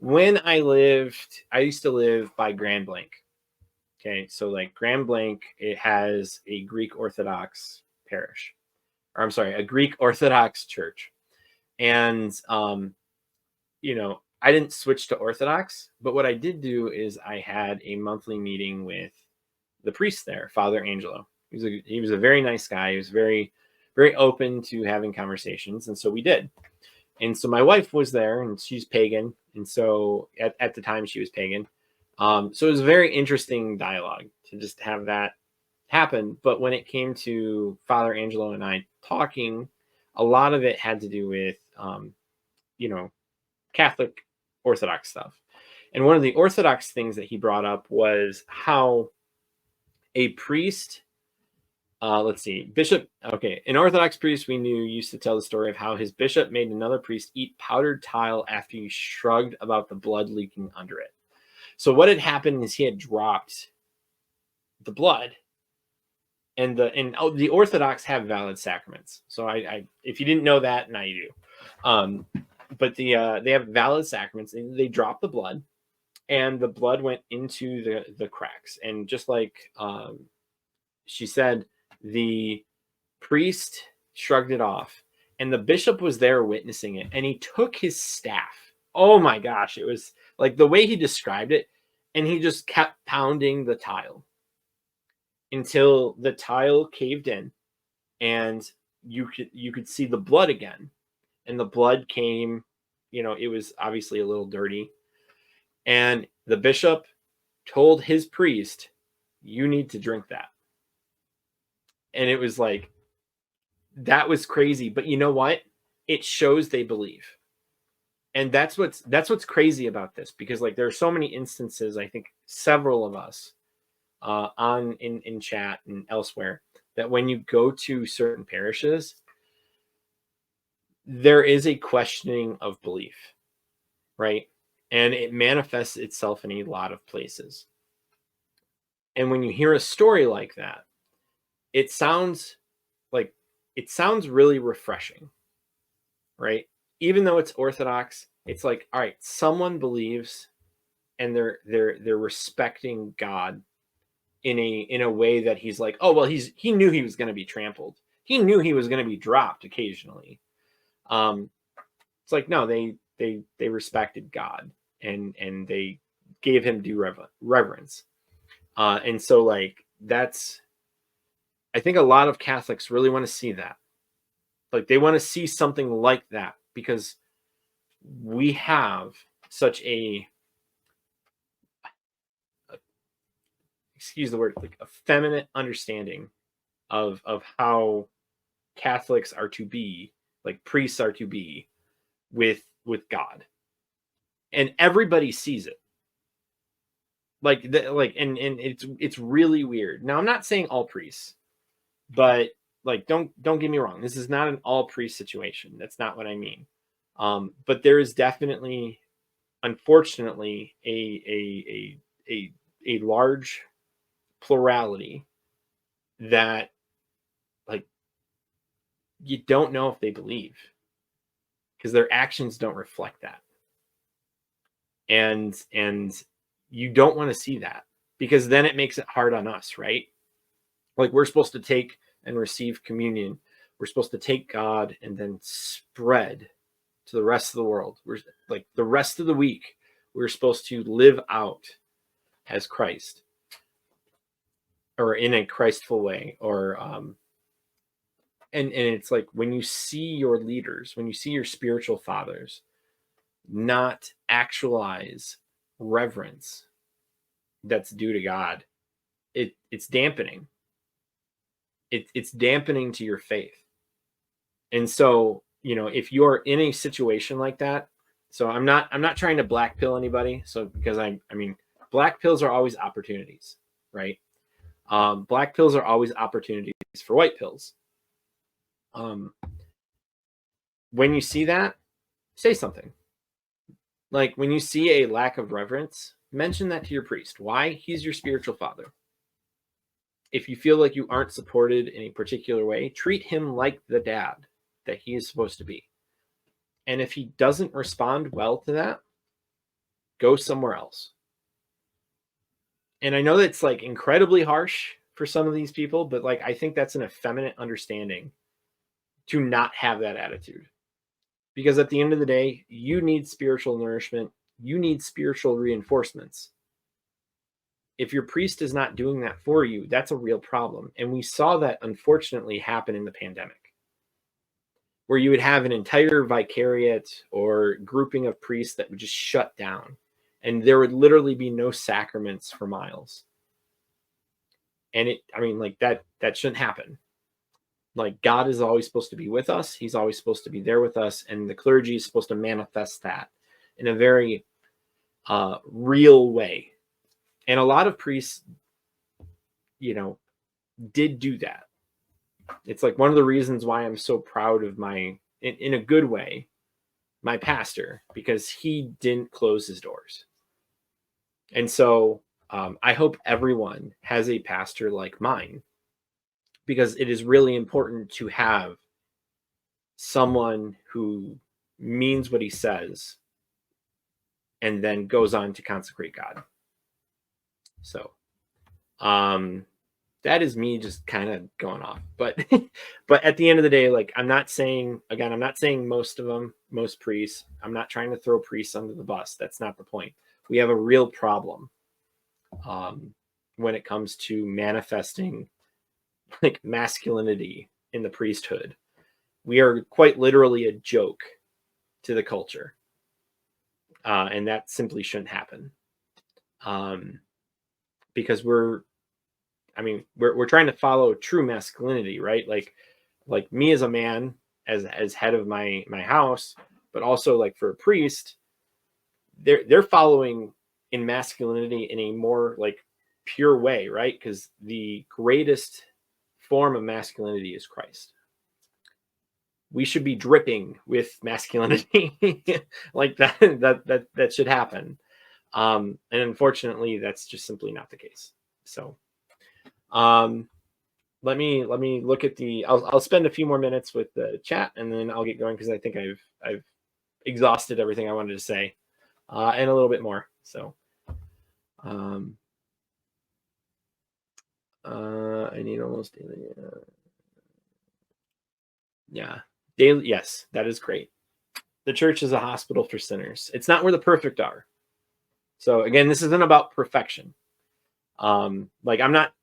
when I used to live by Grand Blanc. Okay, so like Grand Blanc, it has a Greek Orthodox parish, or I'm sorry, a Greek Orthodox church. And I didn't switch to Orthodox, but what I did do is I had a monthly meeting with the priest there, Father Angelo. He was a very nice guy. He was very, very open to having conversations, and so we did. And so my wife was there, and she's pagan, and so at the time she was pagan. So it was a very interesting dialogue to just have that happen. But when it came to Father Angelo and I talking, a lot of it had to do with Catholic Orthodox stuff. And one of the Orthodox things that he brought up was how a priest, let's see, bishop, okay, an Orthodox priest we knew used to tell the story of how his bishop made another priest eat powdered tile after he shrugged about the blood leaking under it. So what had happened is he had dropped the blood, and the Orthodox have valid sacraments. So I if you didn't know that, now you do. But they have valid sacraments, and they dropped the blood, and the blood went into the cracks. And just like she said, the priest shrugged it off, and the bishop was there witnessing it, and he took his staff. Oh my gosh, it was like the way he described it, and he just kept pounding the tile until the tile caved in, and you could see the blood again. And the blood came, it was obviously a little dirty. And the bishop told his priest, "You need to drink that." And it was like, that was crazy. But you know what? It shows they believe. And that's what's crazy about this, because like there are so many instances, I think several of us in chat and elsewhere, that when you go to certain parishes, there is a questioning of belief, right? And it manifests itself in a lot of places. And when you hear a story like that, it sounds really refreshing, right? Even though it's Orthodox, it's like, all right, someone believes, and they're respecting God in a way that he's like, oh well, he knew he was going to be trampled. He knew he was going to be dropped occasionally. It's like, no, they respected God, and they gave him due reverence. And so like I think a lot of Catholics really want to see that. Like they want to see something like that, because we have such excuse the word, like a feminine understanding of how Catholics are to be, like priests are to be with God. And everybody sees it. And it's really weird. Now I'm not saying all priests, but like don't get me wrong, this is not an all priest situation. That's not what I mean. But there is definitely, unfortunately, a large plurality that like you don't know if they believe, because their actions don't reflect that. And you don't want to see that, because then it makes it hard on us, right? Like we're supposed to take and receive communion. We're supposed to take God and then spread to the rest of the world. We're like the rest of the week, we're supposed to live out as Christ, or in a Christful way, or and it's like when you see your leaders, when you see your spiritual fathers not actualize reverence that's due to God, it's dampening. It's dampening to your faith. And so, if you're in a situation like that, so I'm not trying to black pill anybody. So because I mean, black pills are always opportunities, right? Black pills are always opportunities for white pills. When you see that, say something. Like when you see a lack of reverence, mention that to your priest. Why? He's your spiritual father. If you feel like you aren't supported in a particular way, treat him like the dad that he is supposed to be. And if he doesn't respond well to that, Go somewhere else. And I know that's like incredibly harsh for some of these people, but like I think that's an effeminate understanding to not have that attitude. Because at the end of the day, you need spiritual nourishment, you need spiritual reinforcements. If your priest is not doing that for you, that's a real problem. And we saw that unfortunately happen in the pandemic, where you would have an entire vicariate or grouping of priests that would just shut down, and there would literally be no sacraments for miles. And like that shouldn't happen. Like, God is always supposed to be with us. He's always supposed to be there with us. And the clergy is supposed to manifest that in a very real way. And a lot of priests, did do that. It's like one of the reasons why I'm so proud of in a good way, my pastor, because he didn't close his doors. And so I hope everyone has a pastor like mine, because it is really important to have someone who means what he says and then goes on to consecrate God. So that is me just kind of going off. But but at the end of the day, like, I'm not saying most priests. I'm not trying to throw priests under the bus. That's not the point. We have a real problem when it comes to manifesting like masculinity in the priesthood. We are quite literally a joke to the culture. And that simply shouldn't happen. Because we're trying to follow true masculinity, right? Like me as a man, as head of my house, but also like for a priest, they're following in masculinity in a more like pure way, right? Because the greatest form of masculinity is Christ. We should be dripping with masculinity. Like that should happen. And unfortunately, that's just simply not the case. So let me look at I'll spend a few more minutes with the chat, and then I'll get going, because I think I've exhausted everything I wanted to say, and a little bit more. So I need almost daily. Yeah, daily. Yes, that is great. The church is a hospital for sinners. It's not where the perfect are. So again, this isn't about perfection. Like, I'm not,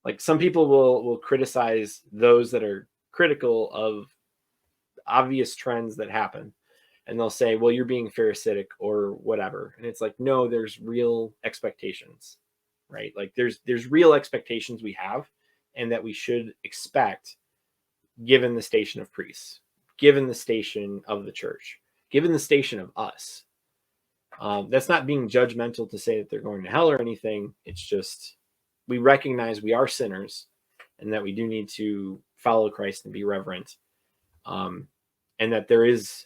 like, some people will criticize those that are critical of obvious trends that happen, and they'll say, well, you're being pharisaic or whatever. And it's like, no, there's real expectations, right? Like there's real expectations we have, and that we should expect, given the station of priests, given the station of the church, given the station of us. That's not being judgmental to say that they're going to hell or anything. It's just, we recognize we are sinners, and that we do need to follow Christ and be reverent. And that there is,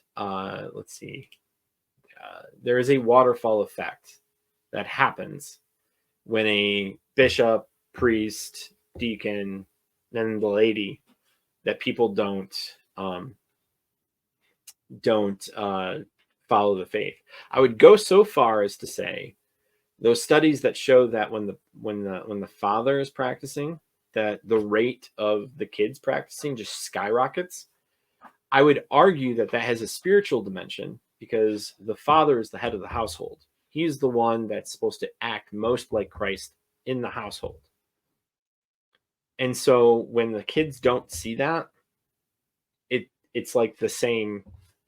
there is a waterfall effect that happens when a bishop, priest, deacon, then the laity, that people don't follow the faith. I would go so far as to say those studies that show that when the father is practicing, that the rate of the kids practicing just skyrockets. I would argue that has a spiritual dimension, because the father is the head of the household. He's the one that's supposed to act most like Christ in the household. And so when the kids don't see that, it's like the same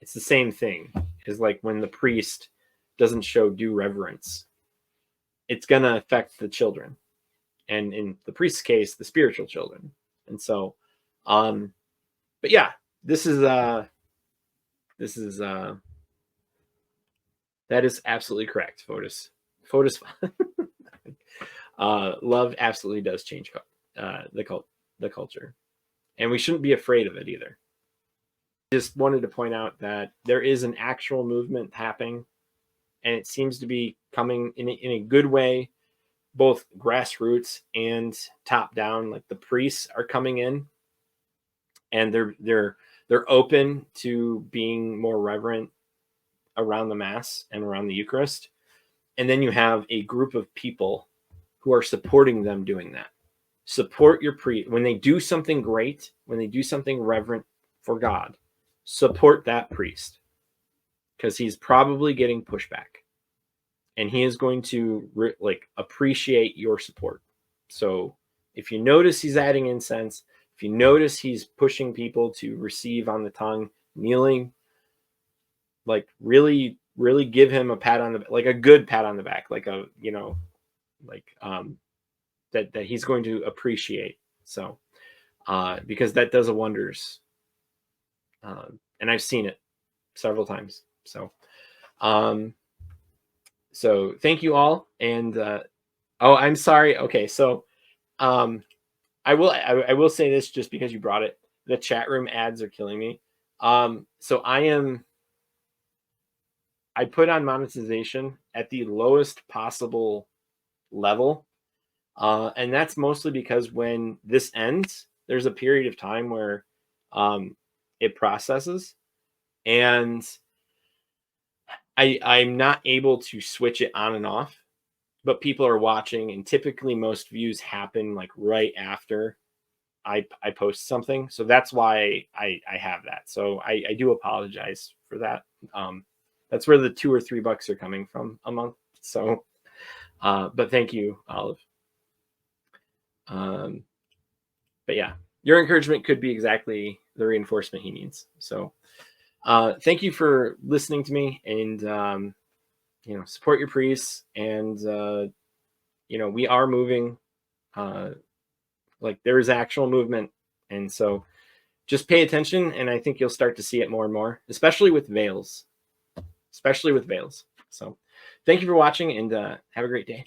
thing as like when the priest doesn't show due reverence. It's going to affect the children, and in the priest's case, the spiritual children. And so but yeah, that is absolutely correct, Fotis. Love absolutely does change the culture, and we shouldn't be afraid of it either. Just wanted to point out that there is an actual movement happening, and it seems to be coming in a good way, both grassroots and top down. Like, the priests are coming in, and they're open to being more reverent around the Mass and around the Eucharist. And then you have a group of people who are supporting them doing that. Support your priest. When they do something great, when they do something reverent for God, support that priest, because he's probably getting pushback. And he is going to appreciate your support. So if you notice he's adding incense, if you notice he's pushing people to receive on the tongue, kneeling, like really, really give him a pat on the, like a good pat on the back, like a, that he's going to appreciate. So, because that does a wonders. And I've seen it several times. So, so thank you all. And, oh, I'm sorry. Okay. So, I will say this just because you brought it. The chat room ads are killing me. So I put on monetization at the lowest possible level. And that's mostly because when this ends, there's a period of time where it processes, and I'm not able to switch it on and off, but people are watching, and typically most views happen like right after I post something. So that's why I have that. So I do apologize for that. That's where the $2 or $3 are coming from a month. So, but thank you, Olive. But yeah, your encouragement could be exactly the reinforcement he needs. So, thank you for listening to me, and, support your priests. And, we are moving, like there is actual movement. And so just pay attention, and I think you'll start to see it more and more, especially with veils. So thank you for watching, and have a great day.